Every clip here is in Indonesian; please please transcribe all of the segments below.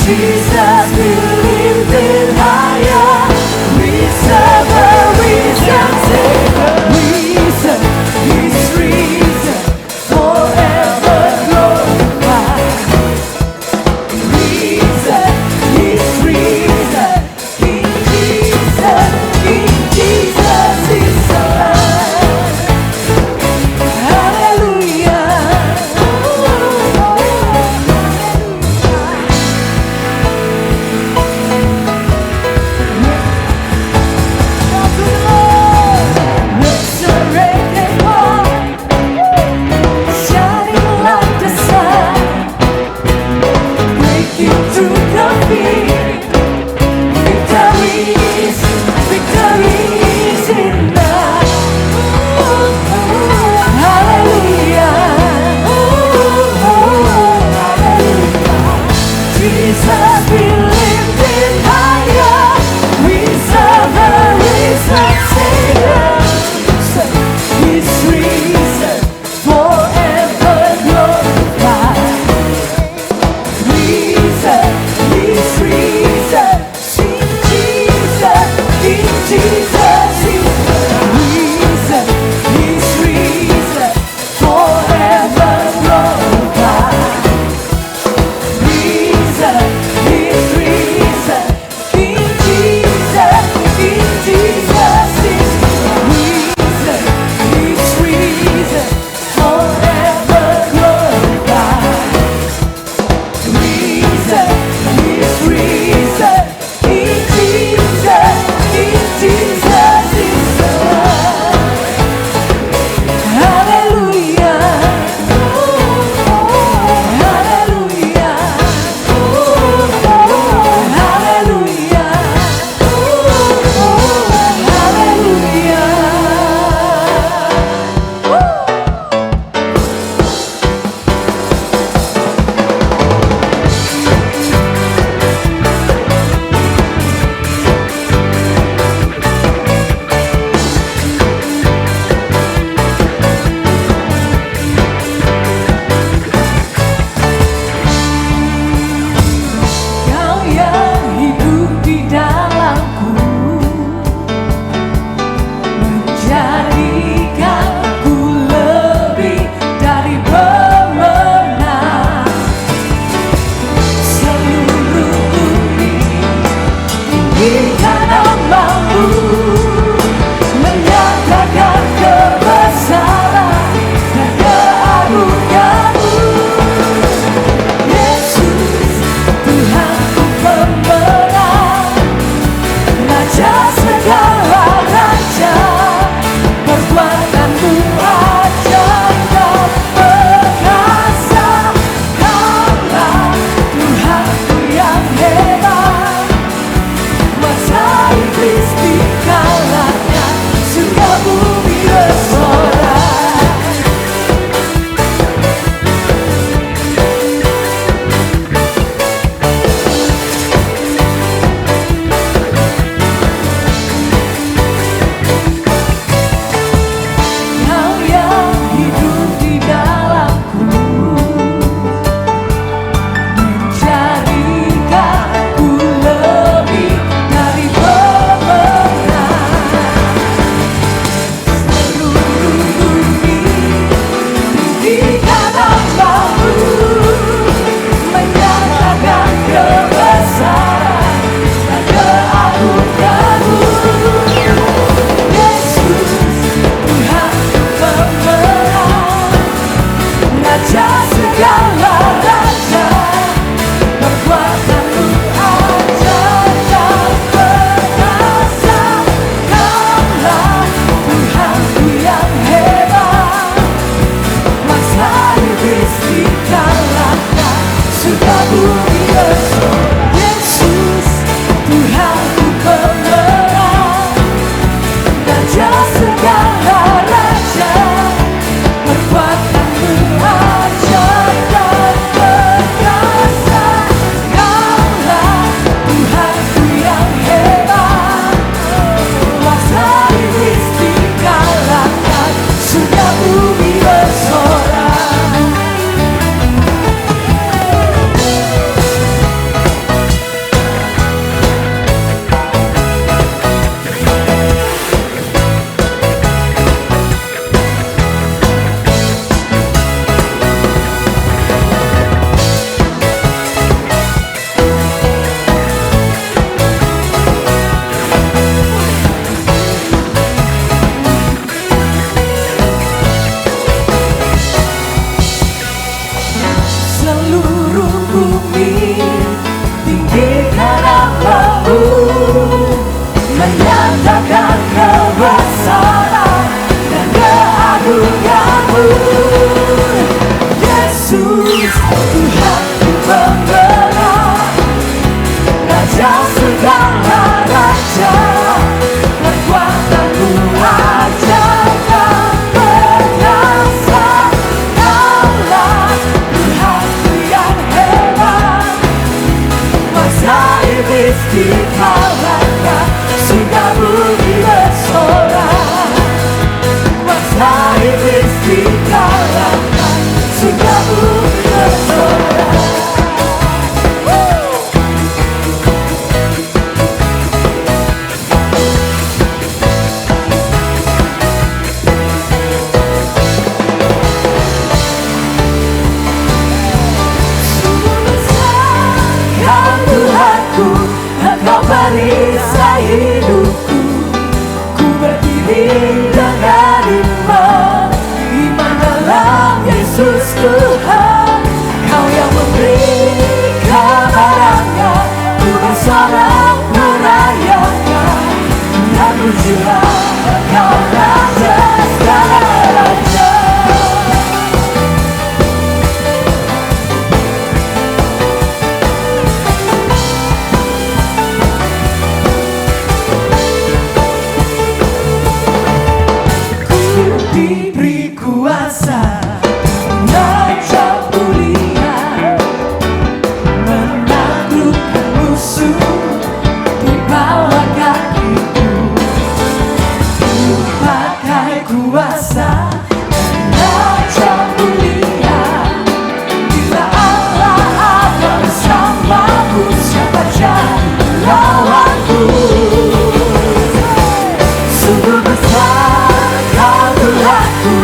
Jesus, we lift it higher. We serve a risen Savior. Risen, He's risen, forever glorified. Risen, He's risen, King Jesus is alive. Hallelujah. Resurrected one, shining like the sun, breaking through the fear. Victory is in us. Hallelujah. Jesus, we lift it higher. We serve a risen Savior. He's risen, forever glorified. Risen, He's risen, King Jesus is risen, He's risen, forever glorified. Risen, He's risen, King Jesus is risen, He's risen, forever glorified. Risen, He's risen, King Jesus is alive. Hallelujah. Hallelujah. Hallelujah. Kau yang hidup di dalamku, menjadikanku lebih dari pemenang. Seluruh bumi tinggikan namamu, menyatakan kebesaran dan keagunganmu. Yesus, Tuhanku pemenang, Raja segala raja, perbuatanmu ajaib dan perkasa. Kaulah Tuhanku yang hebat, masa iblis dikalahkan, sudah bumi bersorak. Kuasa iblis dikalahkan, sudah bumi bersorak. Engkau perisai hidupku, ku berdiri dengan iman, iman dalam Yesus Tuhan. Kau yang memberi kebenaran, ku bersorak merayakan, dan pujilah Engkau Raja segala raja. Diberi kuasa menancap mulia, menaklukkan musuh di bawah kakiku. Ku pakai kuasa menancap mulia, bila Allah ada bersamaku, siapa jadi lawanku? Sungguh besar Tuhanku,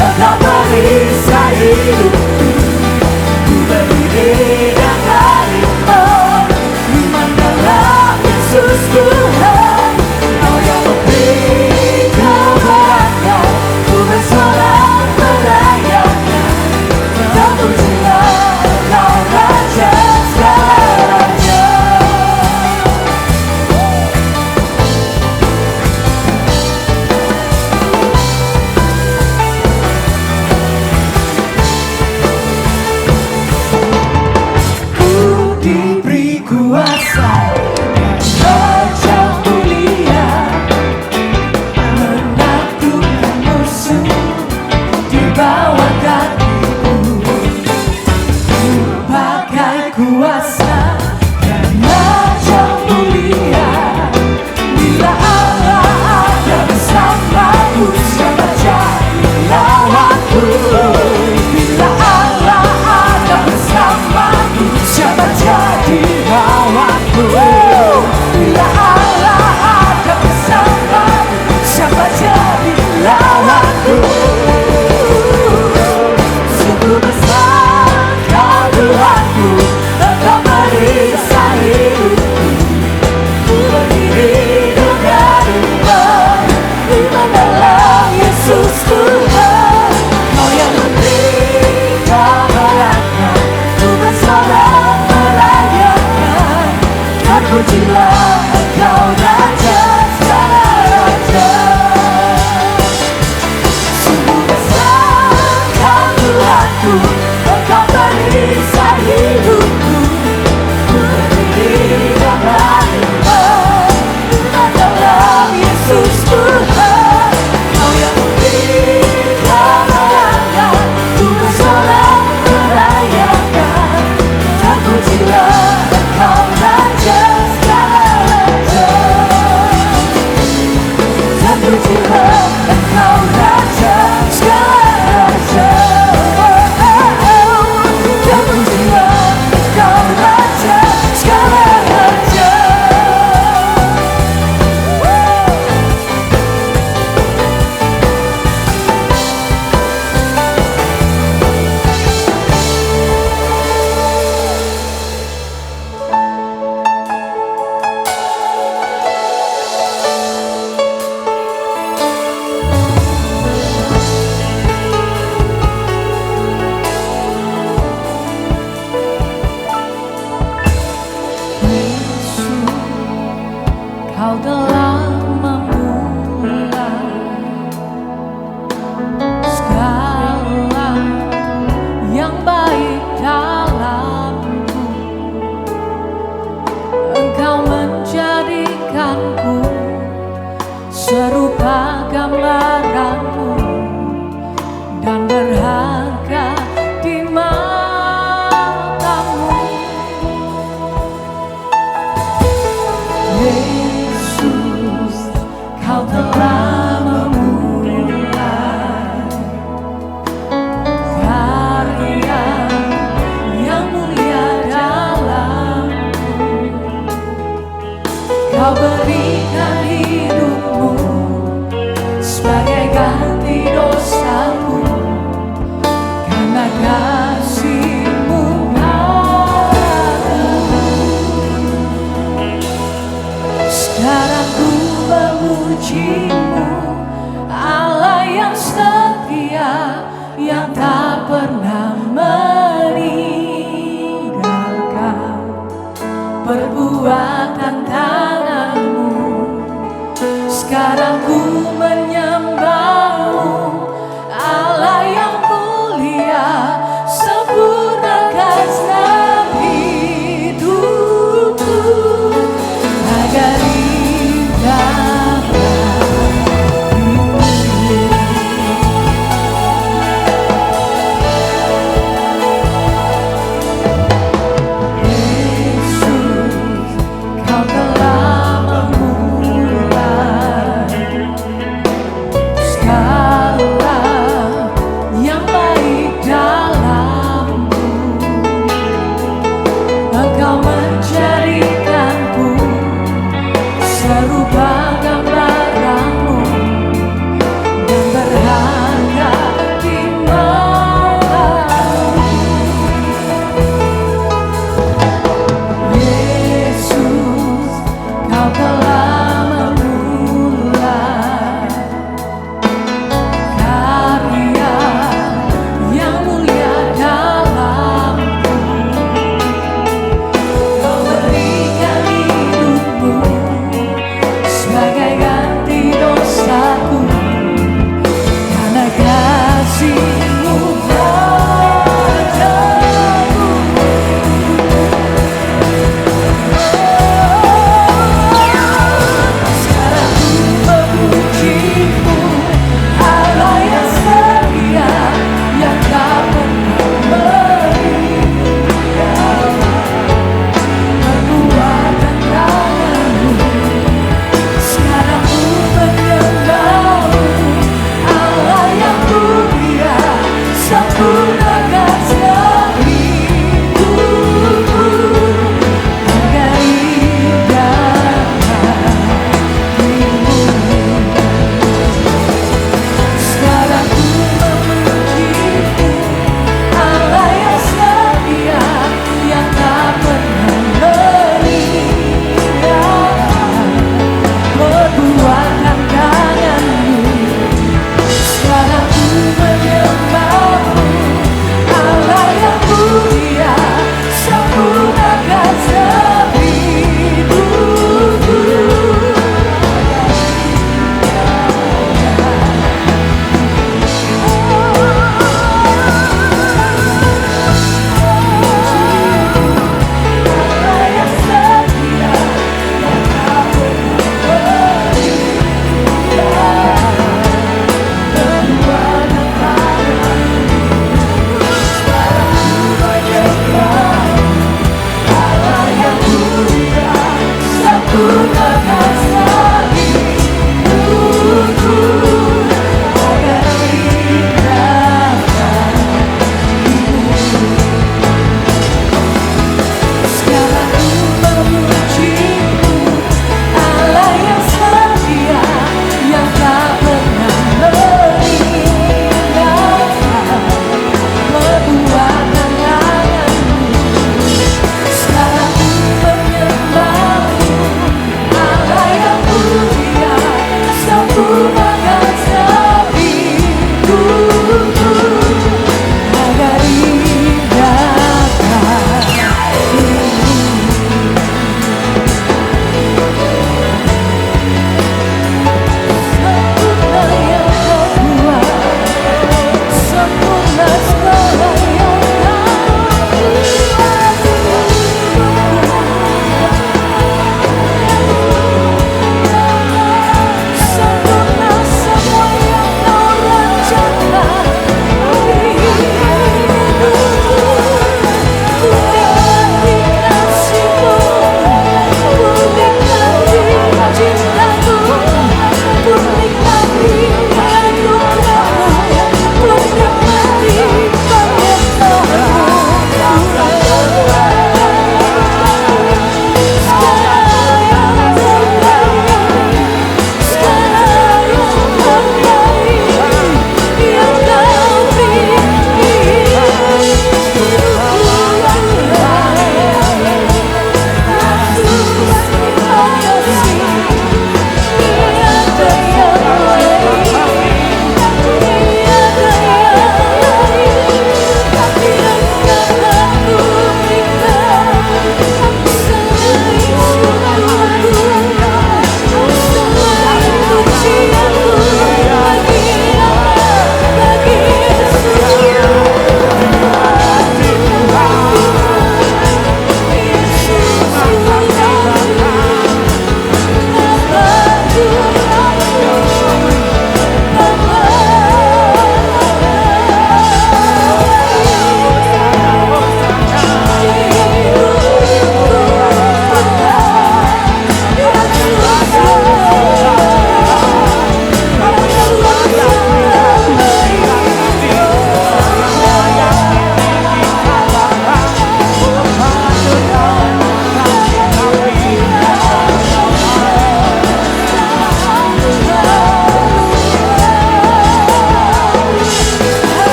Engkau perisai hidupku, ku berdiri dengan iman, iman dalam Yesus Tuhan. Kau yang memberi kebenaran, ku bersorak merayakan, dan pujilah Engkau Raja segala raja. Diberi kuasa menancap mulia, menaklukkan musuh di bawah kakiku. Ku pakai kuasa menancap mulia, bila Allah ada bersamaku, siapa jadi lawanku? Bila Allah ada bersamaku, siapa jadi lawanku? Bila Allah ada bersamaku, siapa jadi lawanku? Sungguh besar Kau Tuhanku, Engkau perisai hidupku, ku berdiri dengan iman, iman dalam Yesus Tuhan. Kau yang memberi kebenaran, ku bersorak merayakan, dan pujilah Engkau Raja segala raja. Sungguh besar Kau Tuhanku, Engkau perisai hidupku, ku berdiri dengan iman, iman dalam Yesus Tuhan. Kau yang memberi kebenaran, ku bersorak merayakan, dan pujilah Engkau Raja segala raja. Dan pujilah Engkau Raja segala raja. Dan pujilah Engkau Raja segala raja. Kau telah memulai segala yang baik dalamku. Engkau menjadikanku serupa gambaranmu dan berharga di matamu. Yesus, Kau telah memulai karya yang mulia dalamku. Kau berikan hidupmu sebagai ganti dosaku, karena kasih-Mu padaku. Sekarang ku memuji-Mu, Allah yang setia, yang tak pernah meninggalkan perbuatan tangan-Mu. Sekarang ku menyembah-Mu, Allah yang mulia, sempurnakan hidupku agar indah bagimu. Yesus, Kau telah memulai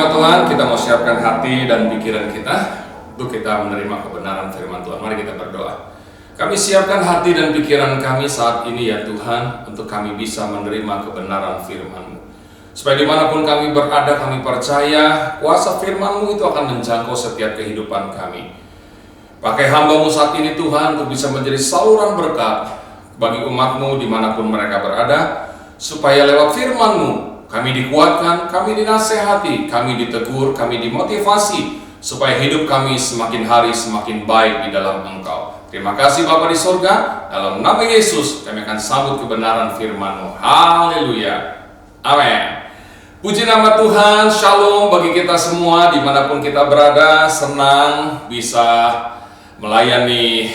nama Tuhan, kita mau siapkan hati dan pikiran kita untuk kita menerima kebenaran firman Tuhan. Mari kita berdoa. Kami siapkan hati dan pikiran kami saat ini ya Tuhan, untuk kami bisa menerima kebenaran firman-Mu. Supaya dimanapun kami berada, kami percaya kuasa firman-Mu itu akan menjangkau setiap kehidupan kami. Pakai hamba-Mu saat ini Tuhan, untuk bisa menjadi saluran berkat bagi umat-Mu dimanapun mereka berada, supaya lewat firman-Mu kami dikuatkan, kami dinasehati, kami ditegur, kami dimotivasi, supaya hidup kami semakin hari semakin baik di dalam Engkau. Terima kasih Bapa di surga, dalam nama Yesus kami akan sambut kebenaran firman-Mu. Haleluya, amin. Puji nama Tuhan, shalom bagi kita semua dimanapun kita berada. Senang bisa melayani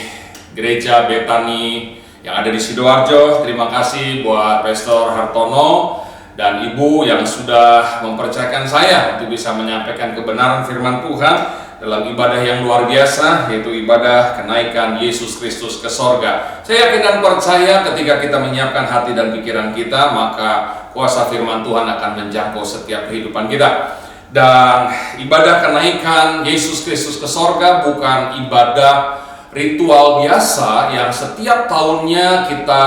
gereja Betani yang ada di Sidoarjo. Terima kasih buat Pastor Hartono dan Ibu yang sudah mempercayakan saya untuk bisa menyampaikan kebenaran firman Tuhan dalam ibadah yang luar biasa, yaitu ibadah kenaikan Yesus Kristus ke sorga. Saya yakin dan percaya ketika kita menyiapkan hati dan pikiran kita, maka kuasa firman Tuhan akan menjangkau setiap kehidupan kita. Dan ibadah kenaikan Yesus Kristus ke sorga bukan ibadah ritual biasa yang setiap tahunnya kita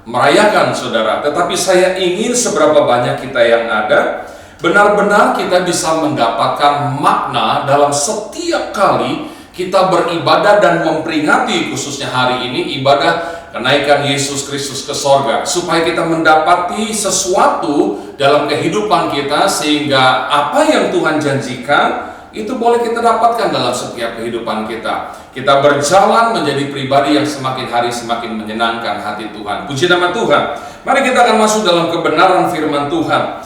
merayakan, saudara. Tetapi saya ingin seberapa banyak kita yang ada, benar-benar kita bisa mendapatkan makna dalam setiap kali kita beribadah dan memperingati, khususnya hari ini ibadah kenaikan Yesus Kristus ke sorga, supaya kita mendapati sesuatu dalam kehidupan kita, sehingga apa yang Tuhan janjikan itu boleh kita dapatkan dalam setiap kehidupan kita. Kita berjalan menjadi pribadi yang semakin hari semakin menyenangkan hati Tuhan. Puji nama Tuhan. Mari kita akan masuk dalam kebenaran firman Tuhan.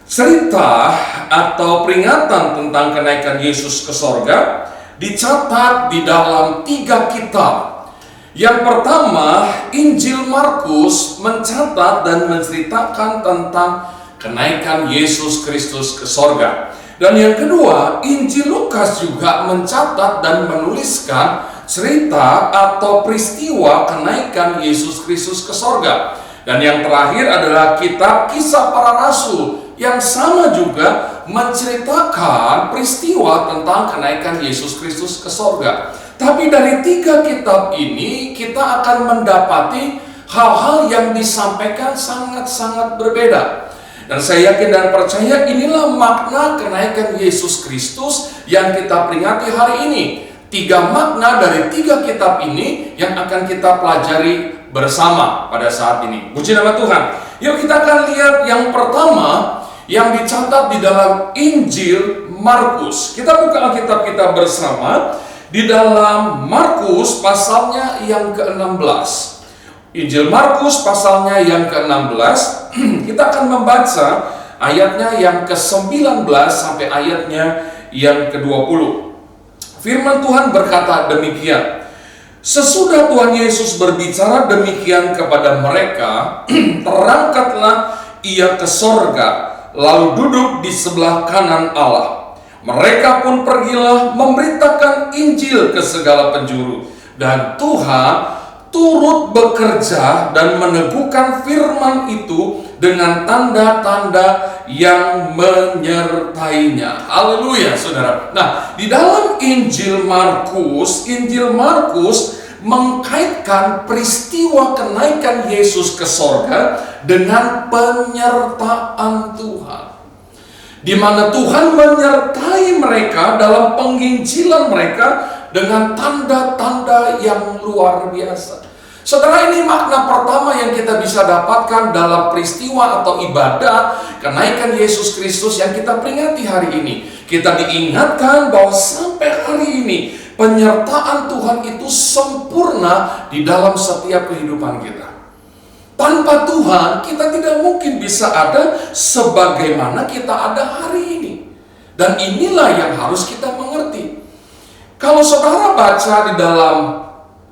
Cerita atau peringatan tentang kenaikan Yesus ke sorga dicatat di dalam 3 kitab. Yang pertama, Injil Markus mencatat dan menceritakan tentang kenaikan Yesus Kristus ke sorga. Dan yang kedua, Injil Lukas juga mencatat dan menuliskan cerita atau peristiwa kenaikan Yesus Kristus ke sorga. Dan yang terakhir adalah kitab Kisah Para Rasul, yang sama juga menceritakan peristiwa tentang kenaikan Yesus Kristus ke sorga. Tapi dari 3 kitab ini kita akan mendapati hal-hal yang disampaikan sangat-sangat berbeda. Dan saya yakin dan percaya inilah makna kenaikan Yesus Kristus yang kita peringati hari ini. 3 makna dari 3 kitab ini yang akan kita pelajari bersama pada saat ini. Puji nama Tuhan. Yuk kita akan lihat yang pertama yang dicatat di dalam Injil Markus. Kita buka Alkitab kita bersama di dalam Markus pasalnya yang ke-16. Injil Markus pasalnya yang ke-16. Kita akan membaca ayatnya yang ke-19 sampai ayatnya yang ke-20. Firman Tuhan berkata demikian. Sesudah Tuhan Yesus berbicara demikian kepada mereka, terangkatlah ia ke sorga, lalu duduk di sebelah kanan Allah. Mereka pun pergilah memberitakan Injil ke segala penjuru, dan Tuhan turut bekerja dan meneguhkan firman itu dengan tanda-tanda yang menyertainya. Haleluya, saudara. Nah, di dalam Injil Markus mengkaitkan peristiwa kenaikan Yesus ke sorga dengan penyertaan Tuhan, di mana Tuhan menyertai mereka dalam penginjilan mereka dengan tanda-tanda yang luar biasa. Saudara, ini makna pertama yang kita bisa dapatkan dalam peristiwa atau ibadah kenaikan Yesus Kristus yang kita peringati hari ini. Kita diingatkan bahwa sampai hari ini penyertaan Tuhan itu sempurna di dalam setiap kehidupan kita. Tanpa Tuhan kita tidak mungkin bisa ada sebagaimana kita ada hari ini. Dan inilah yang harus kita mengerti. Kalau saudara baca di dalam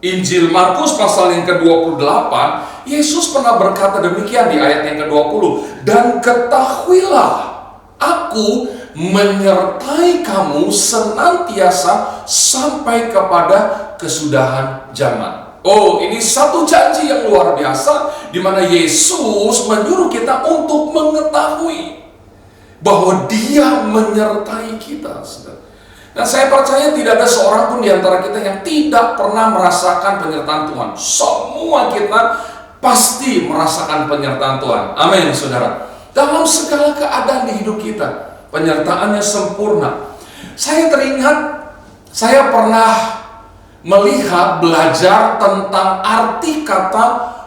Injil Markus pasal yang ke-28, Yesus pernah berkata demikian di ayat yang ke-20, dan ketahuilah aku menyertai kamu senantiasa sampai kepada kesudahan zaman. Oh, ini satu janji yang luar biasa, di mana Yesus menyuruh kita untuk mengetahui. bahwa Dia menyertai kita, saudara. Dan saya percaya tidak ada seorang pun di antara kita yang tidak pernah merasakan penyertaan Tuhan. Semua kita pasti merasakan penyertaan Tuhan. Amin, saudara. Dalam segala keadaan di hidup kita, penyertaannya sempurna. Saya teringat, saya pernah melihat, belajar tentang arti kata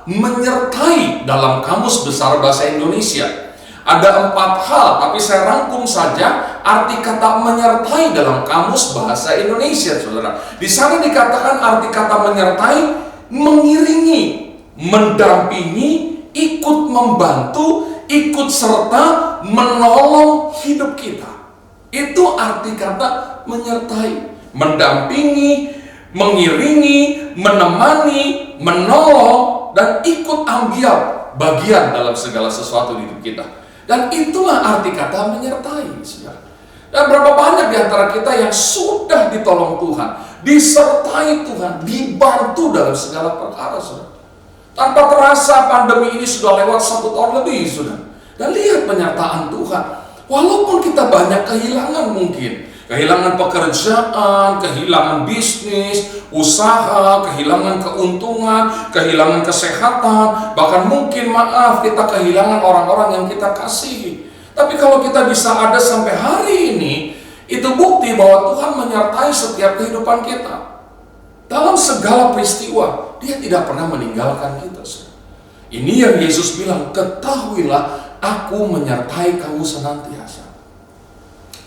menyertai dalam Kamus Besar Bahasa Indonesia. Ada 4 hal, tapi saya rangkum saja arti kata menyertai dalam Kamus Bahasa Indonesia, saudara. Di sana dikatakan arti kata menyertai, mengiringi, mendampingi, ikut membantu, ikut serta, menolong hidup kita. Itu arti kata menyertai, mendampingi, mengiringi, menemani, menolong, dan ikut ambil bagian dalam segala sesuatu di hidup kita. Dan itulah arti kata menyertai, saudara. Dan berapa banyak di antara kita yang sudah ditolong Tuhan, disertai Tuhan, dibantu dalam segala perkara, saudara. Tanpa terasa pandemi ini sudah lewat 1 tahun lebih, saudara. Dan lihat penyertaan Tuhan. Walaupun kita banyak kehilangan mungkin, kehilangan pekerjaan, kehilangan bisnis, usaha, kehilangan keuntungan, kehilangan kesehatan, bahkan mungkin kita kehilangan orang-orang yang kita kasihi. Tapi kalau kita bisa ada sampai hari ini, itu bukti bahwa Tuhan menyertai setiap kehidupan kita. Dalam segala peristiwa, Dia tidak pernah meninggalkan kita. Ini yang Yesus bilang, ketahuilah Aku menyertai kamu senantiasa.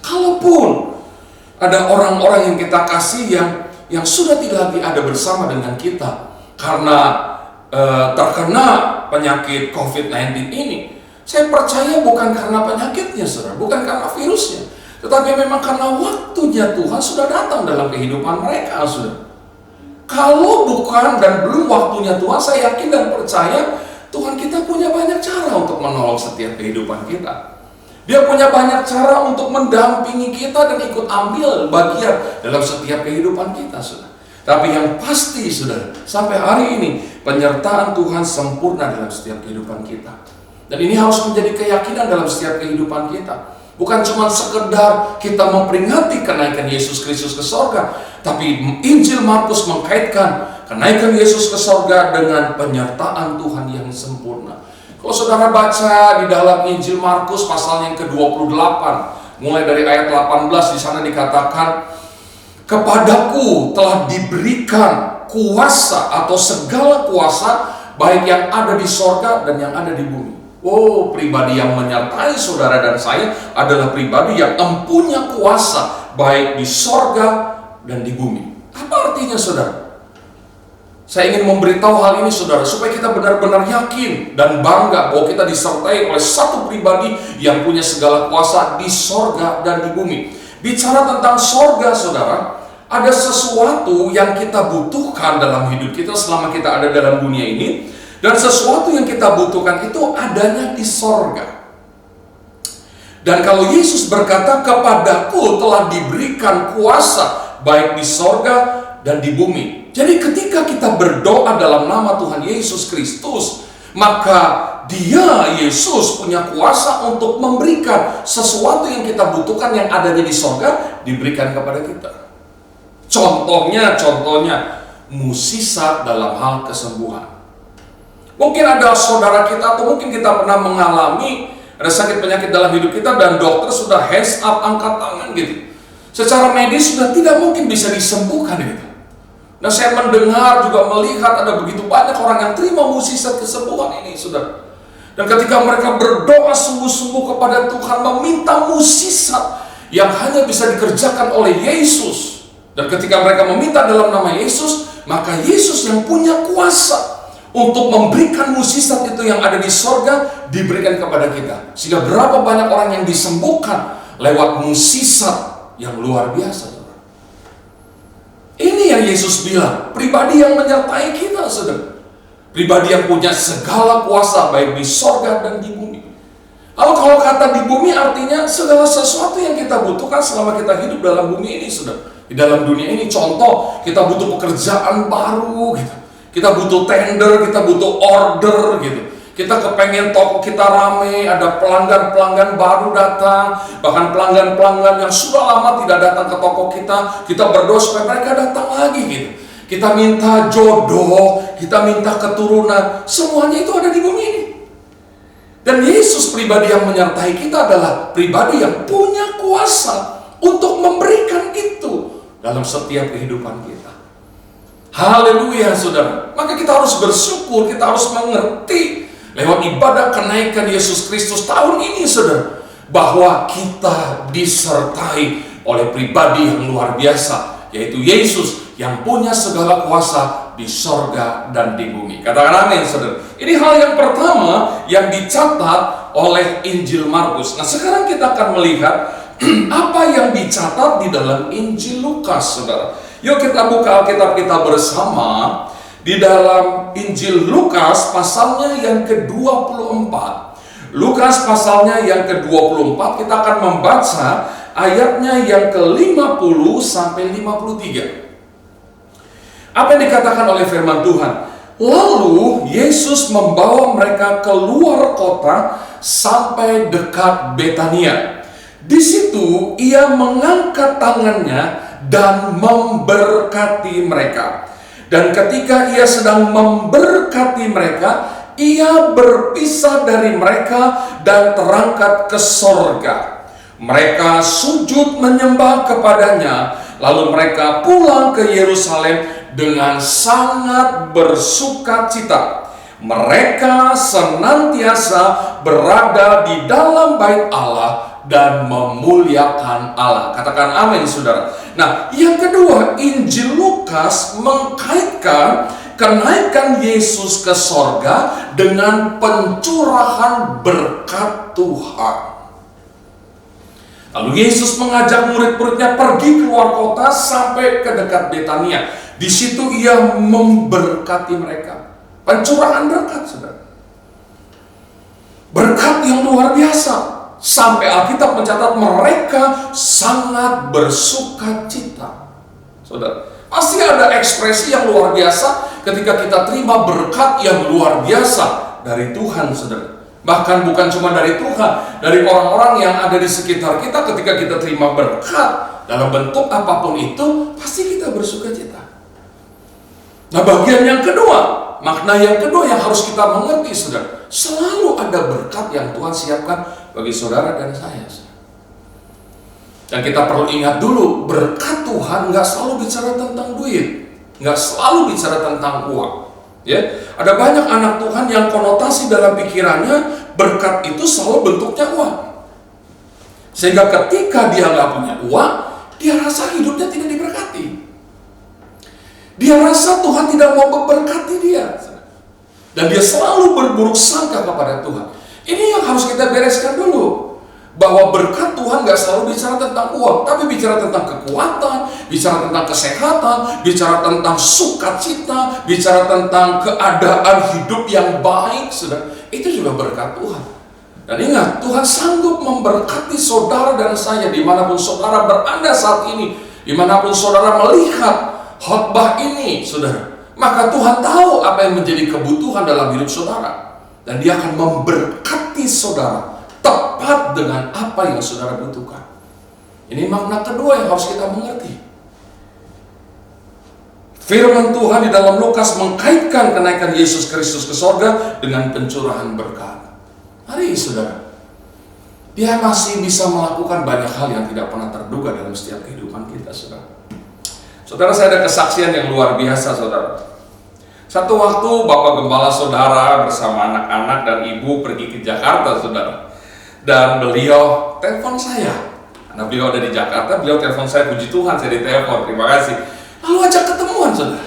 Kalaupun ada orang-orang yang kita kasih yang sudah tidak lagi ada bersama dengan kita karena terkena penyakit COVID-19 ini, saya percaya bukan karena penyakitnya, saudara, bukan karena virusnya, tetapi memang karena waktunya Tuhan sudah datang dalam kehidupan mereka, saudara. Kalau bukan dan belum waktunya Tuhan, saya yakin dan percaya Tuhan kita punya banyak cara untuk menolong setiap kehidupan kita. Dia punya banyak cara untuk mendampingi kita dan ikut ambil bagian dalam setiap kehidupan kita, saudara. Tapi yang pasti, saudara, sampai hari ini penyertaan Tuhan sempurna dalam setiap kehidupan kita. Dan ini harus menjadi keyakinan dalam setiap kehidupan kita. Bukan cuma sekedar kita memperingati kenaikan Yesus Kristus ke sorga, tapi Injil Markus mengkaitkan kenaikan Yesus ke sorga dengan penyertaan Tuhan yang sempurna. Kalau saudara baca di dalam Injil Markus pasal yang ke-28, mulai dari ayat 18, di sana dikatakan, kepadaku telah diberikan kuasa atau segala kuasa, baik yang ada di sorga dan yang ada di bumi. Oh, pribadi yang menyertai saudara dan saya adalah pribadi yang empunya kuasa baik di sorga dan di bumi. Apa artinya, saudara? Saya ingin memberitahu hal ini, saudara, supaya kita benar-benar yakin dan bangga bahwa kita disertai oleh satu pribadi yang punya segala kuasa di sorga dan di bumi. Bicara tentang sorga, saudara, ada sesuatu yang kita butuhkan dalam hidup kita selama kita ada dalam dunia ini. Dan sesuatu yang kita butuhkan itu adanya di sorga. Dan kalau Yesus berkata, kepadaku telah diberikan kuasa baik di sorga dan di bumi. Jadi ketika kita berdoa dalam nama Tuhan Yesus Kristus, maka Dia, Yesus, punya kuasa untuk memberikan sesuatu yang kita butuhkan yang adanya di sorga, diberikan kepada kita. Contohnya mukjizat dalam hal kesembuhan. Mungkin ada saudara kita atau mungkin kita pernah mengalami ada sakit penyakit dalam hidup kita dan dokter sudah hands up, angkat tangan gitu. Secara medis sudah tidak mungkin bisa disembuhkan gitu. Nah, saya mendengar juga melihat ada begitu banyak orang yang terima mukjizat kesembuhan ini, saudara. Dan ketika mereka berdoa sungguh-sungguh kepada Tuhan meminta mukjizat yang hanya bisa dikerjakan oleh Yesus. Dan ketika mereka meminta dalam nama Yesus, maka Yesus yang punya kuasa untuk memberikan mukjizat itu yang ada di sorga diberikan kepada kita. Sehingga berapa banyak orang yang disembuhkan lewat mukjizat yang luar biasa. Ini yang Yesus bilang, pribadi yang menyertai kita, saudara. Pribadi yang punya segala kuasa baik di sorga dan di bumi. Lalu kalau kata di bumi artinya segala sesuatu yang kita butuhkan selama kita hidup dalam bumi ini, saudara. Di dalam dunia ini, contoh, kita butuh pekerjaan baru gitu. Kita butuh tender, kita butuh order gitu. Kita kepengen toko kita rame, ada pelanggan-pelanggan baru datang, bahkan pelanggan-pelanggan yang sudah lama tidak datang ke toko kita berdoa supaya mereka datang lagi gitu. Kita minta jodoh, kita minta keturunan, semuanya itu ada di bumi ini. Dan Yesus pribadi yang menyertai kita adalah pribadi yang punya kuasa untuk memberikan itu dalam setiap kehidupan kita. Haleluya saudara. Maka kita harus bersyukur, kita harus mengerti lewat ibadah kenaikan Yesus Kristus tahun ini saudara, bahwa kita disertai oleh pribadi yang luar biasa, yaitu Yesus yang punya segala kuasa di sorga dan di bumi. Katakan amin saudara. Ini hal yang pertama yang dicatat oleh Injil Markus. Nah sekarang kita akan melihat apa yang dicatat di dalam Injil Lukas saudara. Yuk kita buka Alkitab kita bersama di dalam Injil Lukas pasalnya yang ke-24. Lukas pasalnya yang ke-24, kita akan membaca ayatnya yang ke-50 sampai 53. Apa yang dikatakan oleh firman Tuhan? Lalu Yesus membawa mereka keluar kota sampai dekat Betania. Di situ ia mengangkat tangannya dan memberkati mereka. Dan ketika ia sedang memberkati mereka, ia berpisah dari mereka dan terangkat ke sorga. Mereka sujud menyembah kepadanya, lalu mereka pulang ke Yerusalem dengan sangat bersukacita. Mereka senantiasa berada di dalam bait Allah dan memuliakan Allah. Katakan amin saudara. Nah yang kedua, Injil Lukas mengkaitkan kenaikan Yesus ke sorga dengan pencurahan berkat Tuhan. Lalu Yesus mengajak murid-muridnya pergi keluar kota sampai ke dekat Betania. Di situ ia memberkati mereka. Pencurahan berkat saudara. Berkat yang luar biasa. Sampai Alkitab mencatat mereka sangat bersukacita. Saudara, pasti ada ekspresi yang luar biasa ketika kita terima berkat yang luar biasa dari Tuhan, saudara. Bahkan bukan cuma dari Tuhan, dari orang-orang yang ada di sekitar kita. Ketika kita terima berkat dalam bentuk apapun itu, pasti kita bersukacita. Nah bagian yang kedua, makna yang kedua yang harus kita mengerti saudara, selalu ada berkat yang Tuhan siapkan bagi saudara dan saya. Dan kita perlu ingat dulu, berkat Tuhan nggak selalu bicara tentang duit, nggak selalu bicara tentang uang. Ya, ada banyak anak Tuhan yang konotasi dalam pikirannya berkat itu selalu bentuknya uang. Sehingga ketika dia nggak punya uang, dia rasa hidupnya tidak diberkati. Dia rasa Tuhan tidak mau memberkati dia. Dan dia selalu berburuk sangka kepada Tuhan. Ini yang harus kita bereskan dulu. Bahwa berkat Tuhan gak selalu bicara tentang uang, tapi bicara tentang kekuatan, bicara tentang kesehatan, bicara tentang sukacita, bicara tentang keadaan hidup yang baik. Itu juga berkat Tuhan. Dan ingat, Tuhan sanggup memberkati saudara dan saya dimanapun saudara berada saat ini, dimanapun saudara melihat khotbah ini, saudara, maka Tuhan tahu apa yang menjadi kebutuhan dalam hidup saudara, dan Dia akan memberkati saudara tepat dengan apa yang saudara butuhkan. Ini makna kedua yang harus kita mengerti. Firman Tuhan di dalam Lukas mengkaitkan kenaikan Yesus Kristus ke sorga dengan pencurahan berkat. Mari saudara, Dia masih bisa melakukan banyak hal yang tidak pernah terduga dalam setiap kehidupan kita, saudara. Saudara, saya ada kesaksian yang luar biasa, saudara. Satu waktu Bapak Gembala saudara bersama anak-anak dan ibu pergi ke Jakarta, saudara. Dan beliau telepon saya. Karena beliau ada di Jakarta, beliau telepon saya, puji Tuhan saya ditelepon, terima kasih. Lalu ajak ketemuan, saudara.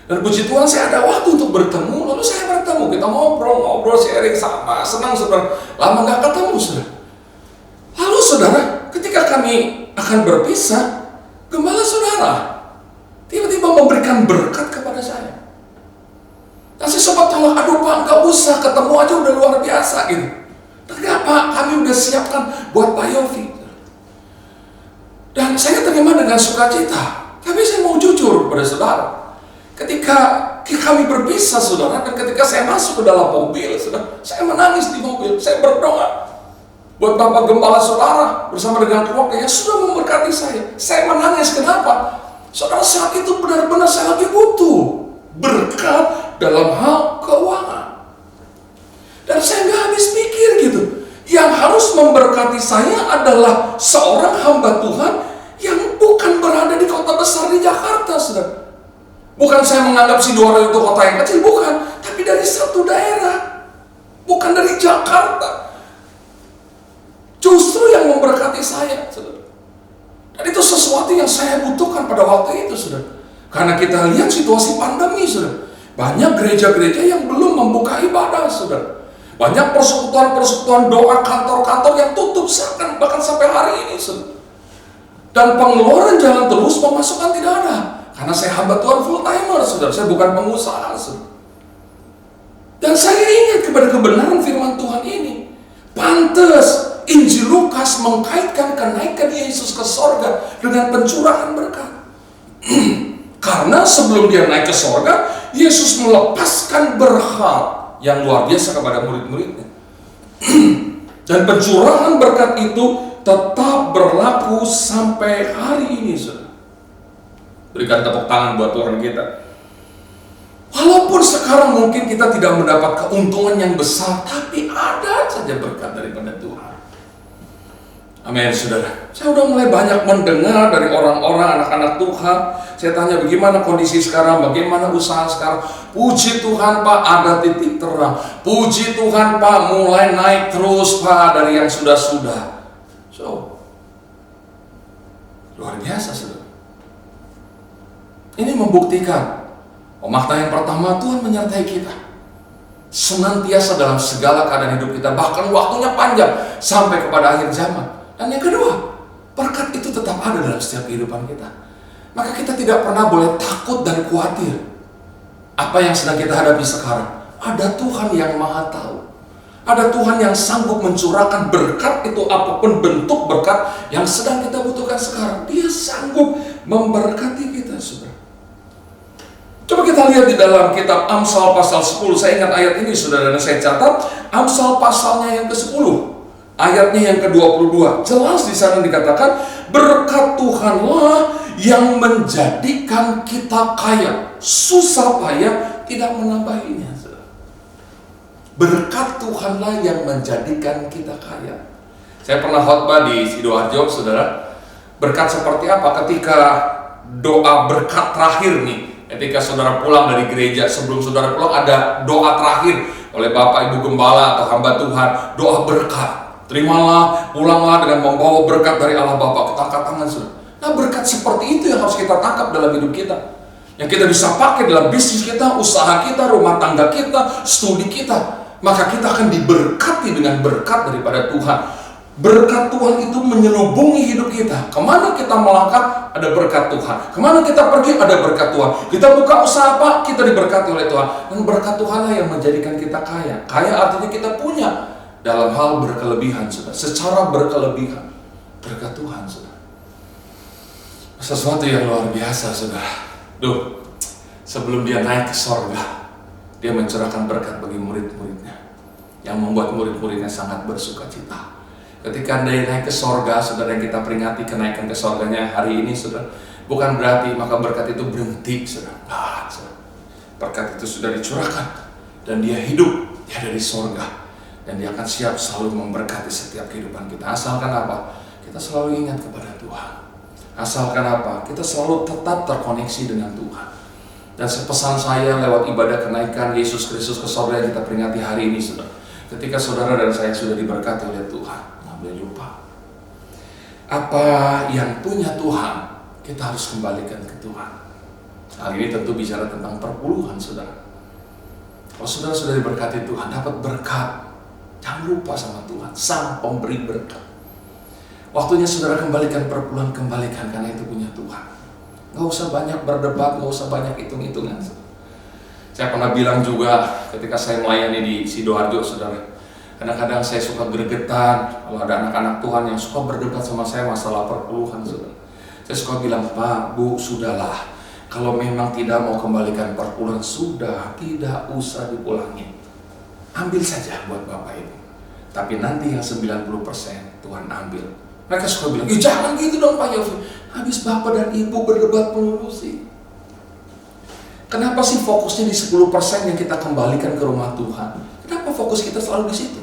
Dan puji Tuhan saya ada waktu untuk bertemu, lalu saya bertemu, kita ngobrol, sharing sama, senang saudara. Lama gak ketemu, saudara. Lalu saudara, ketika kami akan berpisah, Gembala saudara tiba-tiba memberikan berkat kepada saya. Dan saya sempat tolak, aduh Pak, gak usah, ketemu aja udah luar biasa gitu. Enggak Pak, kami udah siapkan buat Pak Yofi. Dan saya terima dengan sukacita. Tapi saya mau jujur pada saudara, Ketika kami berpisah, saudara, dan ketika saya masuk ke dalam mobil, saudara, saya menangis di mobil, saya berdoa buat Bapak Gembala saudara bersama dengan keluarga yang sudah memberkati saya. Saya menangis, kenapa? Saudara, saat itu benar-benar saya lagi butuh berkat dalam hal keuangan. Dan saya nggak habis pikir gitu. Yang harus memberkati saya adalah seorang hamba Tuhan yang bukan berada di kota besar di Jakarta, saudara. Bukan saya menganggap Sidoarjo itu kota yang kecil, bukan. Tapi dari satu daerah, bukan dari Jakarta. Justru yang memberkati saya, saudara. Dan itu sesuatu yang saya butuhkan pada waktu itu, saudara. Karena kita lihat situasi pandemi, saudara. Banyak gereja-gereja yang belum membuka ibadah, saudara. Banyak persekutuan-persekutuan doa, kantor-kantor yang tutup, bahkan sampai hari ini, saudara. Dan pengeluaran jalan terus, pemasukan tidak ada. Karena saya hamba Tuhan full timer, saudara. Saya bukan pengusaha, saudara. Dan saya ingat kepada kebenaran firman Tuhan ini. Pantes Injil Lukas mengkaitkan kenaikan Yesus ke sorga dengan pencurahan berkat. Karena sebelum dia naik ke sorga, Yesus melepaskan berkat yang luar biasa kepada murid-muridnya. Dan pencurahan berkat itu tetap berlaku sampai hari ini, saudara. Berikan tepuk tangan buat Tuhan kita. Walaupun sekarang mungkin kita tidak mendapat keuntungan yang besar, tapi ada saja berkat daripada Tuhan. Amin, saudara. Saya udah mulai banyak mendengar dari orang-orang, anak-anak Tuhan. Saya tanya bagaimana kondisi sekarang, bagaimana usaha sekarang. Puji Tuhan Pak, ada titik terang. Puji Tuhan Pak, mulai naik terus Pak dari yang sudah-sudah. So, luar biasa, saudara. Ini membuktikan, makna yang pertama, Tuhan menyertai kita senantiasa dalam segala keadaan hidup kita, bahkan waktunya panjang sampai kepada akhir zaman. Dan yang kedua, berkat itu tetap ada dalam setiap kehidupan kita. Maka kita tidak pernah boleh takut dan khawatir apa yang sedang kita hadapi sekarang. Ada Tuhan yang Maha Tahu. Ada Tuhan yang sanggup mencurahkan berkat itu, apapun bentuk berkat yang sedang kita butuhkan sekarang. Dia sanggup memberkati kita, saudara. Coba kita lihat di dalam kitab Amsal pasal 10. Saya ingat ayat ini, saudara, dan saya catat Amsal pasalnya yang ke-10, ayatnya yang ke-22. Jelas di sana dikatakan, berkat Tuhanlah yang menjadikan kita kaya, susah payah tidak menambahinya, saudara. Berkat Tuhanlah yang menjadikan kita kaya. Saya pernah khotbah di Sidoarjo, saudara. Berkat seperti apa? Ketika doa berkat terakhir nih, ketika saudara pulang dari gereja, sebelum saudara pulang ada doa terakhir oleh Bapak Ibu Gembala atau hamba Tuhan, doa berkat. Terimalah, pulanglah dengan membawa berkat dari Allah Bapa. Kita angkat tangan, saudara. Nah, berkat seperti itu yang harus kita tangkap dalam hidup kita. Yang kita bisa pakai dalam bisnis kita, usaha kita, rumah tangga kita, studi kita. Maka kita akan diberkati dengan berkat daripada Tuhan. Berkat Tuhan itu menyelubungi hidup kita. Kemana kita melangkah, ada berkat Tuhan. Kemana kita pergi, ada berkat Tuhan. Kita buka usaha apa, kita diberkati oleh Tuhan. Dan berkat Tuhanlah yang menjadikan kita kaya. Kaya artinya kita punya dalam hal berkelebihan, saudara. Secara berkelebihan, berkat Tuhan, saudara. Sesuatu yang luar biasa, saudara. Sebelum dia naik ke sorga, dia mencurahkan berkat bagi murid-muridnya, yang membuat murid-muridnya sangat bersuka cita. Ketika dia naik ke sorga, saudara, yang kita peringati kenaikan ke sorganya hari ini, saudara, bukan berarti maka berkat itu berhenti, saudara. Berkat itu sudah dicurahkan dan dia hidup, dia dari sorga, dan dia akan siap selalu memberkati setiap kehidupan kita. Asalkan apa? Kita selalu ingat kepada Tuhan. Asalkan apa? Kita selalu tetap terkoneksi dengan Tuhan. Dan pesan saya lewat ibadah kenaikan Yesus Kristus ke sorga yang kita peringati hari ini, saudara. Ketika saudara dan saya sudah diberkati oleh Tuhan, boleh lupa apa yang punya Tuhan, kita harus kembalikan ke Tuhan. Hal ini tentu bicara tentang perpuluhan, saudara. Kalau saudara sudah diberkati Tuhan, dapat berkat, jangan lupa sama Tuhan, Sang Pemberi berkat. Waktunya saudara kembalikan perpuluhan, kembalikan, karena itu punya Tuhan. Gak usah banyak berdebat, gak usah banyak hitung-hitungan. Saya pernah bilang juga ketika saya melayani di Sidoarjo, saudara, kadang-kadang saya suka gregetan kalau ada anak-anak Tuhan yang suka berdebat sama saya masalah perpuluhan, saudara. Saya suka bilang, Pak, Bu, sudahlah. Kalau memang tidak mau kembalikan perpuluhan, sudah, tidak usah dipulangin. Ambil saja buat Bapak Ibu. Tapi nanti yang 90% Tuhan ambil. Mereka suka bilang, jangan gitu dong Pak Yofi. Habis Bapak dan Ibu berdebat melulu sih. Kenapa sih fokusnya di 10% yang kita kembalikan ke rumah Tuhan? Kenapa fokus kita selalu di situ?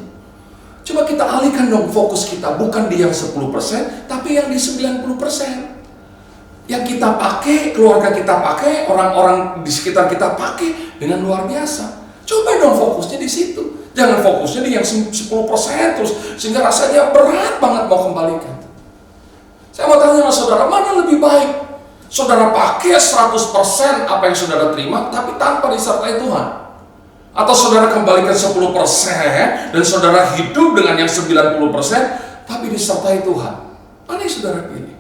Coba kita alihkan dong fokus kita, bukan di yang 10%, tapi yang di 90%. Yang kita pakai, keluarga kita pakai, orang-orang di sekitar kita pakai dengan luar biasa. Coba dong fokusnya di situ. Jangan fokusnya di yang 10% terus, sehingga rasanya berat banget mau kembalikan. Saya mau tanya sama saudara, mana lebih baik? Saudara pakai 100% apa yang saudara terima, tapi tanpa disertai Tuhan? Atau saudara kembalikan 10% dan saudara hidup dengan yang 90%, tapi disertai Tuhan? Mana yang saudara pilih?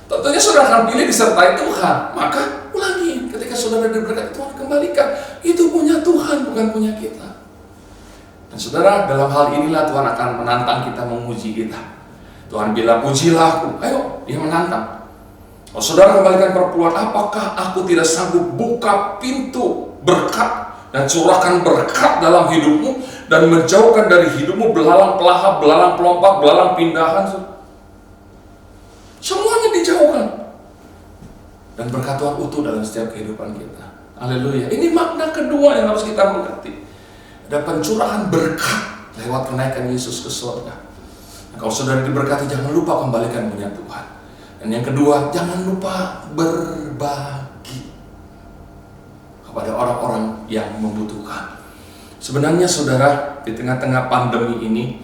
Tentunya saudara akan pilih disertai Tuhan. Maka ulangi, ketika saudara diberkati Tuhan, kembalikan. Itu punya Tuhan, bukan punya kita. Dan saudara, dalam hal inilah Tuhan akan menantang kita, menguji kita. Tuhan bilang, pujilah aku. Ayo, dia menantang. Kalau saudara kembalikan perpuluhan, apakah aku tidak sanggup buka pintu berkat dan curahkan berkat dalam hidupmu dan menjauhkan dari hidupmu belalang pelahap, belalang pelompat, belalang pindahan? Semuanya dijauhkan. Dan berkat Tuhan utuh dalam setiap kehidupan kita. Haleluya. Ini makna kedua yang harus kita mengerti. Ada pencurahan berkat lewat kenaikan Yesus ke surga. Nah, kalau saudara diberkati, jangan lupa kembalikan punya Tuhan. Dan yang kedua, jangan lupa berbagi kepada orang-orang yang membutuhkan. Sebenarnya saudara, di tengah-tengah pandemi ini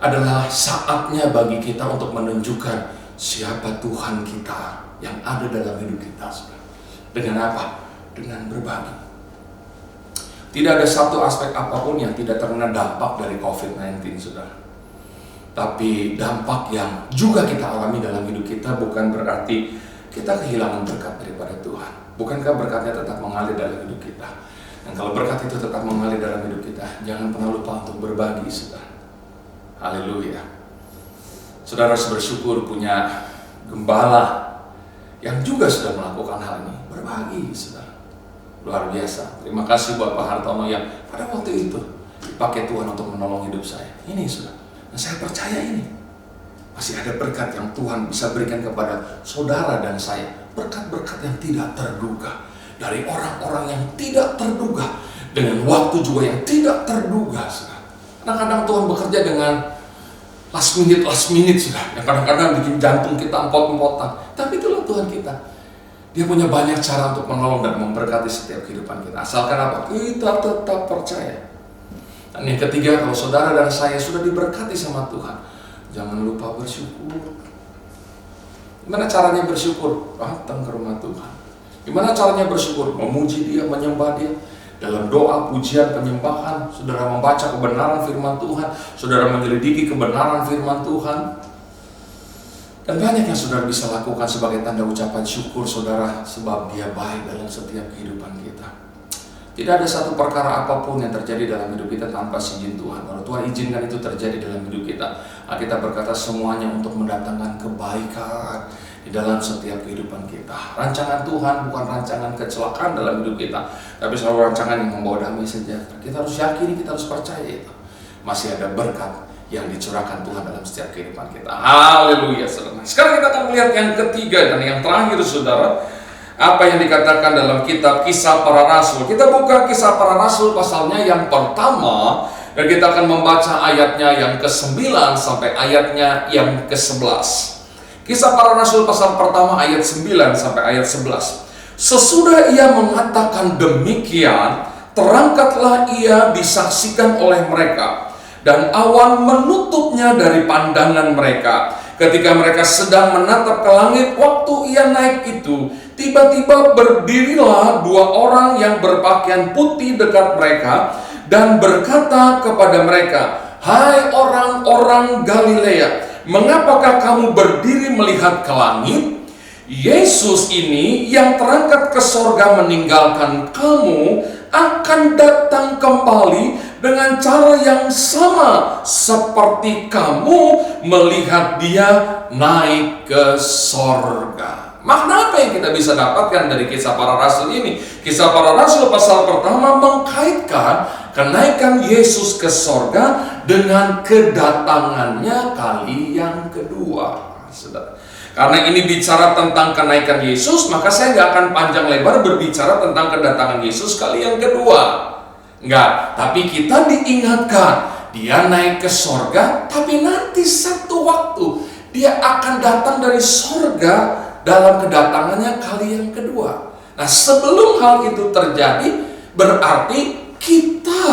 adalah saatnya bagi kita untuk menunjukkan siapa Tuhan kita yang ada dalam hidup kita. Dengan apa? Dengan berbagi. Tidak ada satu aspek apapun yang tidak terkena dampak dari COVID-19, saudara. Tapi dampak yang juga kita alami dalam hidup kita bukan berarti kita kehilangan berkat daripada Tuhan. Bukankah berkatnya tetap mengalir dalam hidup kita? Dan kalau berkat itu tetap mengalir dalam hidup kita, jangan pernah lupa untuk berbagi, saudara. Haleluya. Saudara harus bersyukur punya gembala yang juga sudah melakukan hal ini. Berbagi, saudara. Luar biasa. Terima kasih buat Pak Hartono yang pada waktu itu dipakai Tuhan untuk menolong hidup saya. Ini, saudara. Dan saya percaya ini. Masih ada berkat yang Tuhan bisa berikan kepada saudara dan saya. Berkat-berkat yang tidak terduga. Dari orang-orang yang tidak terduga. Dengan waktu juga yang tidak terduga, saudara. Kadang-kadang Tuhan bekerja dengan last minute sudah. Yang kadang-kadang bikin jantung kita empot-empotan. Tapi itulah Tuhan kita. Dia punya banyak cara untuk menolong dan memberkati setiap kehidupan kita. Asalkan apa? Kita tetap percaya. Dan yang ketiga, kalau saudara dan saya sudah diberkati sama Tuhan, jangan lupa bersyukur. Gimana caranya bersyukur? Datang ke rumah Tuhan. Gimana caranya bersyukur? Memuji Dia, menyembah Dia. Dalam doa, pujian, penyembahan, saudara membaca kebenaran firman Tuhan, saudara menyelidiki kebenaran firman Tuhan. Dan banyak yang saudara bisa lakukan sebagai tanda ucapan syukur saudara, sebab Dia baik dalam setiap kehidupan kita. Tidak ada satu perkara apapun yang terjadi dalam hidup kita tanpa izin Tuhan. Kalau Tuhan izinkan itu terjadi dalam hidup kita, kita berkata semuanya untuk mendatangkan kebaikan di dalam setiap kehidupan kita. Rancangan Tuhan bukan rancangan kecelakaan dalam hidup kita, tapi selalu rancangan yang membawa damai sejahtera. Kita harus yakini, kita harus percaya itu. Masih ada berkat yang dicurahkan Tuhan dalam setiap kehidupan kita. Haleluya, saudara. Sekarang kita akan melihat yang ketiga dan yang terakhir, saudara. Apa yang dikatakan dalam kitab Kisah Para Rasul. Kita buka Kisah Para Rasul pasalnya yang pertama, dan kita akan membaca ayatnya yang ke-9 sampai ayatnya yang ke-11. Kisah Para Rasul pasal pertama ayat 9 sampai ayat 11. Sesudah ia mengatakan demikian, terangkatlah ia disaksikan oleh mereka, dan awan menutupnya dari pandangan mereka. Ketika mereka sedang menatap ke langit, waktu ia naik itu, tiba-tiba berdirilah dua orang yang berpakaian putih dekat mereka, dan berkata kepada mereka, "Hai orang-orang Galilea, mengapakah kamu berdiri melihat ke langit? Yesus ini yang terangkat ke sorga meninggalkan kamu, akan datang kembali dengan cara yang sama seperti kamu melihat Dia naik ke sorga." Makna apa yang kita bisa dapatkan dari Kisah Para Rasul ini? Kisah Para Rasul pasal pertama mengkaitkan kenaikan Yesus ke sorga dengan kedatangannya kali yang kedua. Saudara, karena ini bicara tentang kenaikan Yesus, maka saya nggak akan panjang lebar berbicara tentang kedatangan Yesus kali yang kedua. Enggak, tapi kita diingatkan dia naik ke sorga, tapi nanti satu waktu dia akan datang dari sorga dalam kedatangannya kali yang kedua. Nah, sebelum hal itu terjadi, berarti kita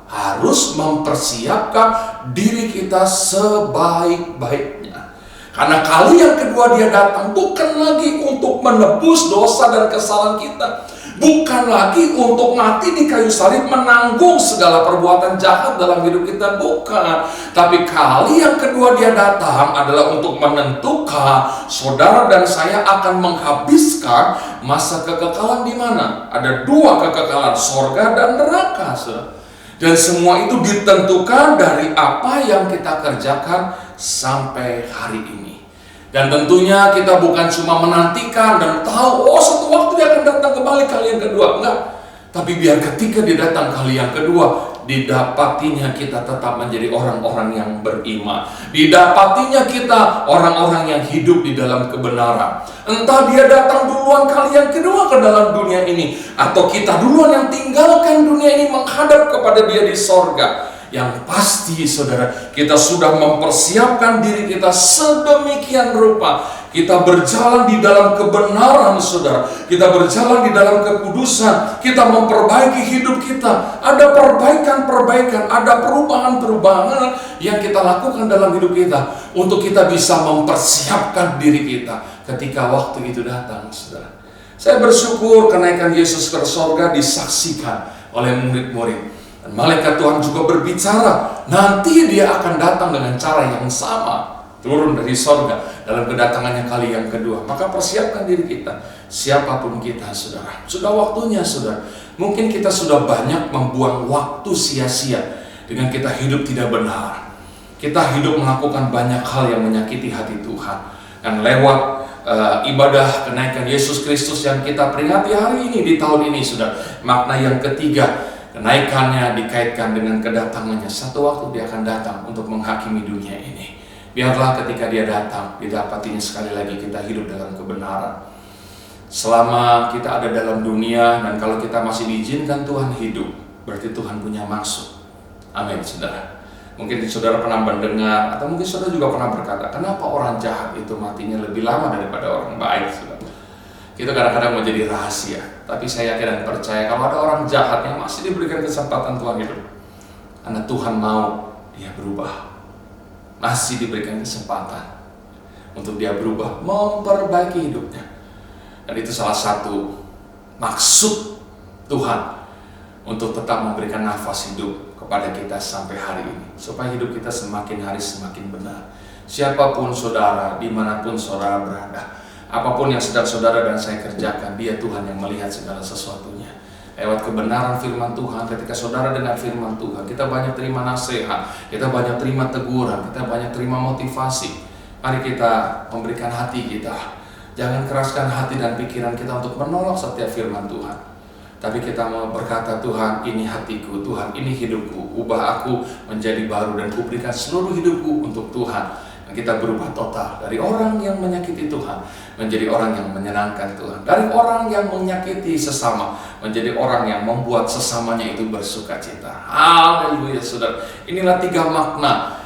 harus mempersiapkan diri kita sebaik-baiknya. Karena kali yang kedua dia datang bukan lagi untuk menebus dosa dan kesalahan kita, bukan lagi untuk mati di kayu salib menanggung segala perbuatan jahat dalam hidup kita, bukan. Tapi kali yang kedua dia datang adalah untuk menentukan saudara dan saya akan menghabiskan masa kekekalan di mana? Ada dua kekekalan, sorga dan neraka. Dan semua itu ditentukan dari apa yang kita kerjakan sampai hari ini. Dan tentunya kita bukan cuma menantikan dan tahu, oh satu waktu dia akan datang kembali kali yang kedua. Enggak. Tapi biar ketika dia datang kali yang kedua, didapatinya kita tetap menjadi orang-orang yang beriman. Didapatinya kita orang-orang yang hidup di dalam kebenaran. Entah dia datang duluan kali yang kedua ke dalam dunia ini, atau kita duluan yang tinggalkan dunia ini menghadap kepada dia di sorga. Yang pasti saudara, kita sudah mempersiapkan diri kita sedemikian rupa. Kita berjalan di dalam kebenaran saudara. Kita berjalan di dalam kekudusan. Kita memperbaiki hidup kita. Ada perbaikan-perbaikan, ada perubahan-perubahan yang kita lakukan dalam hidup kita, untuk kita bisa mempersiapkan diri kita ketika waktu itu datang saudara. Saya bersyukur kenaikan Yesus ke sorga disaksikan oleh murid-murid. Dan malaikat Tuhan juga berbicara, nanti dia akan datang dengan cara yang sama, turun dari sorga dalam kedatangannya kali yang kedua. Maka persiapkan diri kita, siapapun kita saudara. Sudah waktunya saudara. Mungkin kita sudah banyak membuang waktu sia-sia dengan kita hidup tidak benar. Kita hidup melakukan banyak hal yang menyakiti hati Tuhan. Dan lewat ibadah kenaikan Yesus Kristus yang kita peringati hari ini di tahun ini saudara, makna yang ketiga, kenaikannya dikaitkan dengan kedatangannya. Satu waktu dia akan datang untuk menghakimi dunia ini. Biarlah ketika dia datang, didapatinya sekali lagi kita hidup dalam kebenaran. Selama kita ada dalam dunia, dan kalau kita masih diizinkan Tuhan hidup, berarti Tuhan punya maksud. Amin saudara. Mungkin saudara pernah mendengar, atau mungkin saudara juga pernah berkata, kenapa orang jahat itu matinya lebih lama daripada orang baik saudara? Itu kadang-kadang menjadi rahasia. Tapi saya yakin dan percaya kalau ada orang jahat yang masih diberikan kesempatan Tuhan hidup, karena Tuhan mau dia berubah, masih diberikan kesempatan untuk dia berubah, memperbaiki hidupnya. Dan itu salah satu maksud Tuhan untuk tetap memberikan nafas hidup kepada kita sampai hari ini, supaya hidup kita semakin hari semakin benar. Siapapun saudara, dimanapun saudara berada, apapun yang sedang saudara dan saya kerjakan, dia Tuhan yang melihat segala sesuatunya. Lewat kebenaran firman Tuhan, ketika saudara dengar firman Tuhan, kita banyak terima nasihat, kita banyak terima teguran, kita banyak terima motivasi. Mari kita memberikan hati kita. Jangan keraskan hati dan pikiran kita untuk menolak setiap firman Tuhan. Tapi kita mau berkata, Tuhan ini hatiku, Tuhan ini hidupku, ubah aku menjadi baru dan kuberikan seluruh hidupku untuk Tuhan. Dan kita berubah total dari orang yang menyakiti Tuhan menjadi orang yang menyenangkan Tuhan, dari orang yang menyakiti sesama menjadi orang yang membuat sesamanya itu bersuka cita. Haleluya saudara. Inilah tiga makna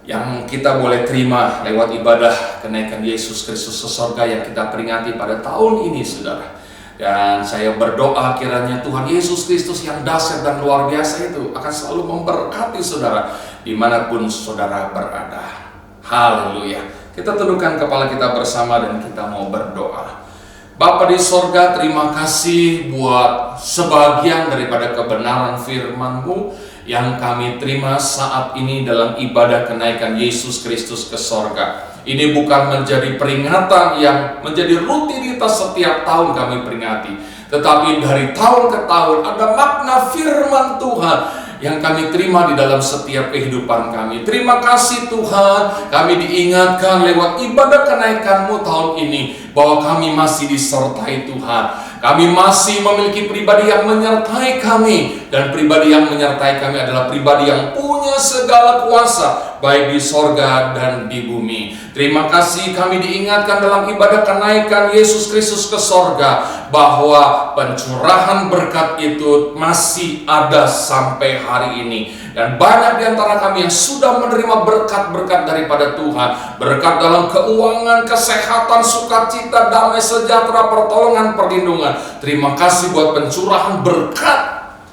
yang kita boleh terima lewat ibadah kenaikan Yesus Kristus ke sorga yang kita peringati pada tahun ini saudara. Dan saya berdoa kiranya Tuhan Yesus Kristus yang dahsyat dan luar biasa itu akan selalu memberkati saudara dimanapun saudara berada. Haleluya. Kita tundukkan kepala kita bersama dan kita mau berdoa. Bapa di sorga, terima kasih buat sebagian daripada kebenaran firman-Mu yang kami terima saat ini dalam ibadah kenaikan Yesus Kristus ke sorga. Ini bukan menjadi peringatan yang menjadi rutinitas setiap tahun kami peringati, tetapi dari tahun ke tahun ada makna firman Tuhan yang kami terima di dalam setiap kehidupan kami. Terima kasih Tuhan, kami diingatkan lewat ibadah kenaikan-Mu tahun ini bahwa kami masih disertai Tuhan. Kami masih memiliki pribadi yang menyertai kami, dan pribadi yang menyertai kami adalah pribadi yang punya segala kuasa baik di sorga dan di bumi. Terima kasih kami diingatkan dalam ibadah kenaikan Yesus Kristus ke sorga bahwa pencurahan berkat itu masih ada sampai hari ini. Dan banyak di antara kami yang sudah menerima berkat-berkat daripada Tuhan. Berkat dalam keuangan, kesehatan, sukacita, damai sejahtera, pertolongan, perlindungan. Terima kasih buat pencurahan berkat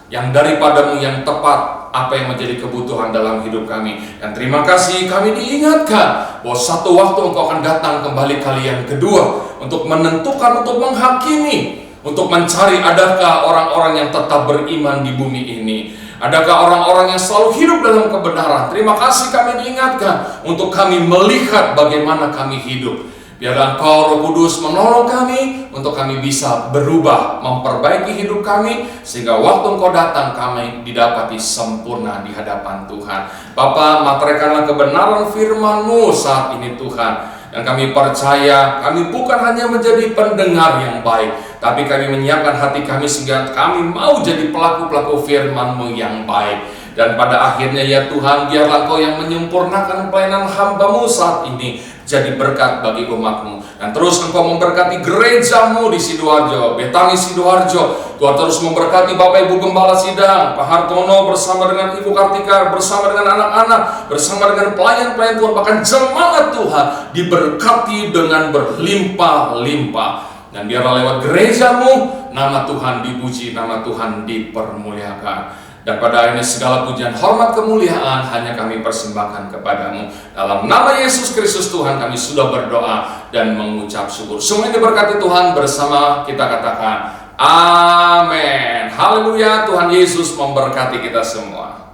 yang daripadamu yang tepat apa yang menjadi kebutuhan dalam hidup kami. Dan terima kasih kami diingatkan bahwa satu waktu Engkau akan datang kembali kali yang kedua untuk menentukan, untuk menghakimi, untuk mencari adakah orang-orang yang tetap beriman di bumi ini. Adakah orang-orang yang selalu hidup dalam kebenaran? Terima kasih kami diingatkan untuk kami melihat bagaimana kami hidup. Biarlah Engkau Roh Kudus menolong kami untuk kami bisa berubah, memperbaiki hidup kami, sehingga waktu Engkau datang kami didapati sempurna di hadapan Tuhan. Bapa, materaikanlah kebenaran firman-Mu saat ini Tuhan. Dan kami percaya kami bukan hanya menjadi pendengar yang baik, tapi kami menyiapkan hati kami sehingga kami mau jadi pelaku-pelaku firman-Mu yang baik. Dan pada akhirnya ya Tuhan, biarlah Engkau yang menyempurnakan pelayanan hamba-Mu saat ini jadi berkat bagi umat-Mu. Dan terus Engkau memberkati gereja-Mu di Sidoarjo, Betani Sidoarjo. Tuhan terus memberkati Bapak Ibu Gembala Sidang, Pak Hartono bersama dengan Ibu Kartika, bersama dengan anak-anak, bersama dengan pelayan-pelayan Tuhan, bahkan jemaat Tuhan diberkati dengan berlimpah-limpah. Dan biarlah lewat gereja-Mu nama Tuhan dipuji, nama Tuhan dipermuliakan. Dan pada akhirnya segala pujian, hormat, kemuliaan hanya kami persembahkan kepadamu. Dalam nama Yesus Kristus Tuhan kami sudah berdoa dan mengucap syukur. Semua yang diberkati Tuhan bersama kita katakan amin. Haleluya, Tuhan Yesus memberkati kita semua.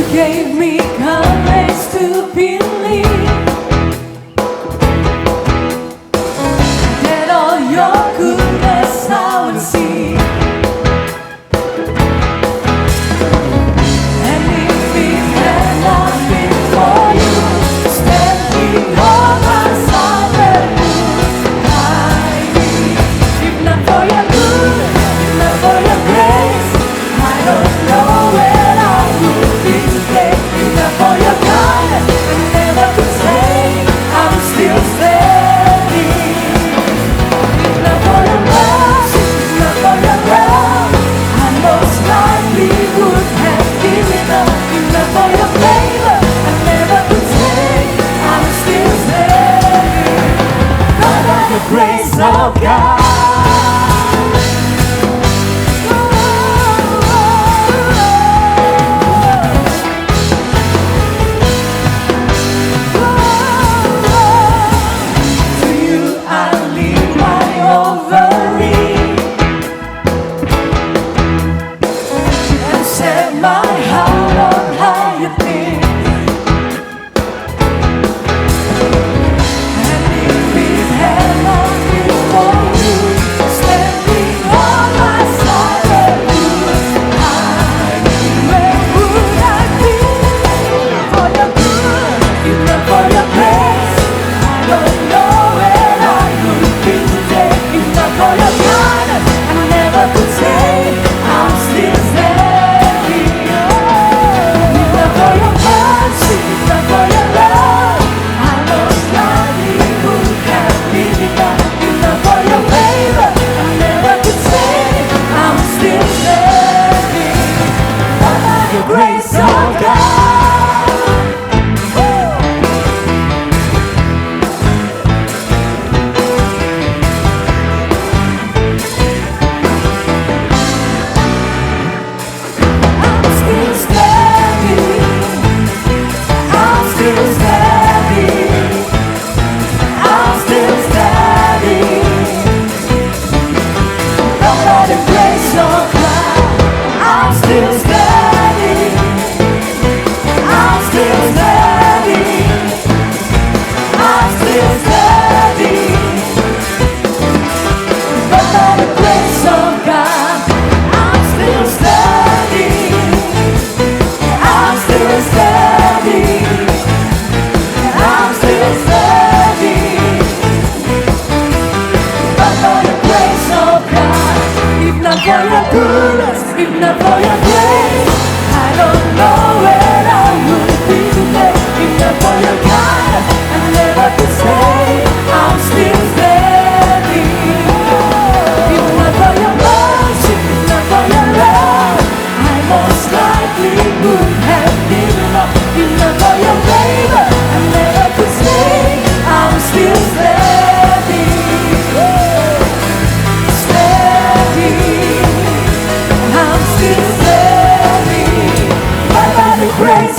Gave me courage to believe that all your goodness I would see. And if it had not been for you standing on my side, where would I be? If not for your goodness, if not for your grace, I don't know where I would be today. If not for your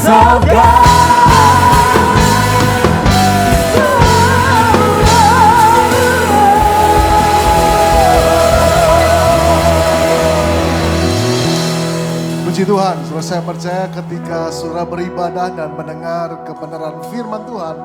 of Puji Tuhan, saudara, saya percaya ketika saudara beribadah dan mendengar kebenaran firman Tuhan,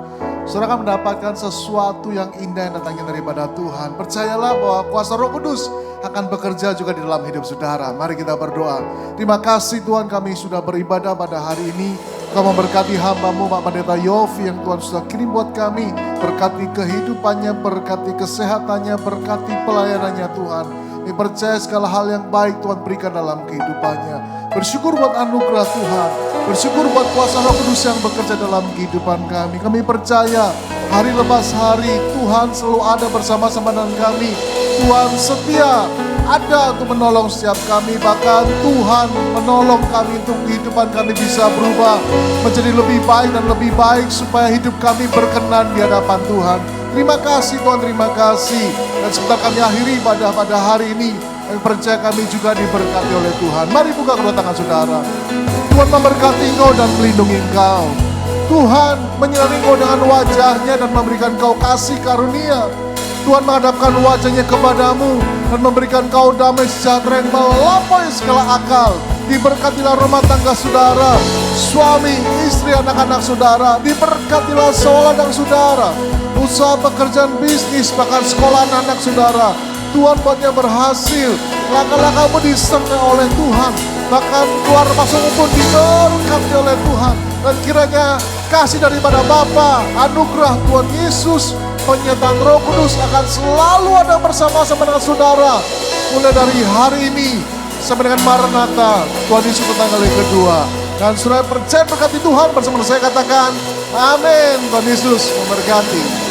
saudara akan mendapatkan sesuatu yang indah yang datangnya daripada Tuhan. Percayalah bahwa kuasa Roh Kudus akan bekerja juga di dalam hidup saudara. Mari kita berdoa. Terima kasih Tuhan, kami sudah beribadah pada hari ini. Kau memberkati hamba-Mu Pak Pendeta Yofi yang Tuhan sudah kirim buat kami. Berkati kehidupannya, berkati kesehatannya, berkati pelayanannya Tuhan. Kami percaya segala hal yang baik Tuhan berikan dalam kehidupannya. Bersyukur buat anugerah Tuhan. Bersyukur buat kuasa Roh Kudus yang bekerja dalam kehidupan kami. Kami percaya hari lepas hari Tuhan selalu ada bersama-sama dengan kami. Tuhan setia ada untuk menolong setiap kami. Bahkan Tuhan menolong kami untuk kehidupan kami bisa berubah menjadi lebih baik dan lebih baik supaya hidup kami berkenan di hadapan Tuhan. Terima kasih Tuhan, terima kasih. Dan sebentar kami akhiri ibadah pada hari ini. Kami percaya kami juga diberkati oleh Tuhan. Mari buka kedua tangan saudara. Tuhan memberkati engkau dan melindungi engkau. Tuhan menyinari engkau dengan wajahnya dan memberikan engkau kasih karunia. Tuhan menghadapkan wajahnya kepadamu dan memberikan engkau damai sejahtera yang melampaui segala akal. Diberkatilah rumah tangga saudara, suami, istri, anak-anak saudara. Diberkatilah sekolah dan saudara, usaha, pekerjaan, bisnis, bahkan sekolah anak-anak saudara. Tuhan buatnya berhasil. Langkah-langkahmu disertai oleh Tuhan. Bahkan keluar masukmu pun diberkati oleh Tuhan. Dan kiranya kasih daripada Bapa, anugerah Tuhan Yesus, penyertaan Roh Kudus akan selalu ada bersama-sama dengan saudara. Mulai dari hari ini sampai dengan Maranatha, Tuhan Yesus datang kali kedua. Dan saudara percaya berkati Tuhan bersama saya katakan, amin. Tuhan Yesus memberkati.